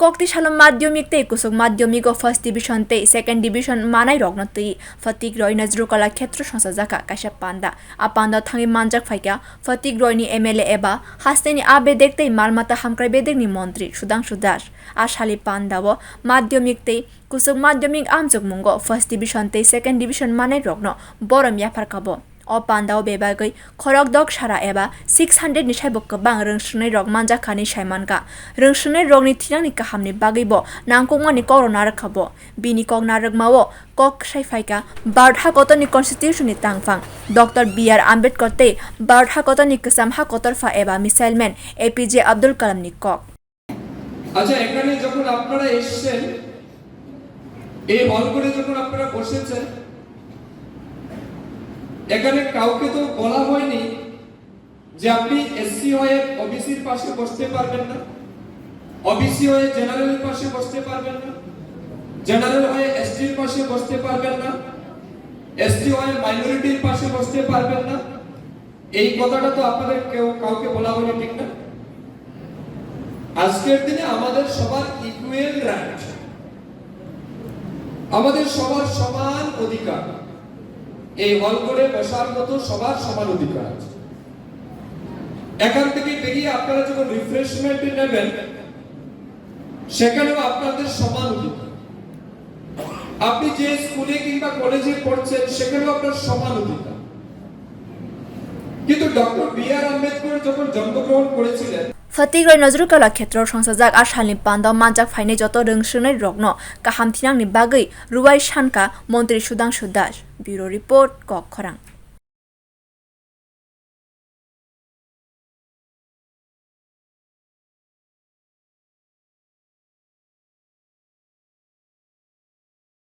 kokti shalom madhyamik te kusuk madhyamik o first division te second division manai rokno tui fatik roi najru kala khetro sonsajaka kaisa panda apanda thangi manjak phaika fatik roi ni MLA eba hasteni abe dekte malmata hamkrai bedekni mantri Sudhanshu Das ashali panda o madhyamik te kusuk madhyamik amjuk mungo first division te second division manai rokno borom yafar kabo o pandao bebagai khorok dok sara eba 600 ni saibok kabang rungshnai rok manjakani saimanka rungshnai rok ni thirani kahamni bagibo nangkongmani corona rakhabo bini kok naragmao kok saifaika bardha kotoni constitution ni tangfang Dr. B.R. Ambedkar te bardha kotoni kasam ha kotorfa eba missile man APJ Abdul Kalam ni kok আচ্ছা এখানে যখন আপনারা এসেছেন এই হল করে যখন আপনারা বসেছেন এখানে কাউকে তো বলা হয়নি যে আপনি এসসি হয়ে ওবিসির পাশে বসতে পারবেন না, ওবিসি হয়ে জেনারেলের পাশে বসতে পারবেন না, জেনারেল হয়ে এসটির পাশে বসতে পারবেন না, এসটি হয়ে মাইনরিটির পাশে বসতে পারবেন না। এই কথাটা তো আপনাদের কাউকে বলা হয়নি, ঠিক না? আজকের দিনে আমাদের সবার ইকুয়াল রাইট, আমাদের সবার সমান অধিকার, এই হল করে বসার মতো সবার সমান অধিকার আছে। এখান থেকে বেরিয়ে আপনারা যখন রিফ্রেশমেন্ট নেবেন সেখানেও আপনাদের সমান অধিকার। আপনি যে স্কুলে কিংবা কলেজে পড়ছেন সেখানেও আপনার সমান অধিকার। কিন্তু ডক্টর B.R. আম্বেদকর যখন জন্মগ্রহণ করেছিলেন Fatigrai najru kala khetro songsajak ashalni panda manjak phaine joto rungshnai rokno kaham thinangni bagai ruwai shanka Montri Sudhanshu Das Bureau Report Kok Khorang।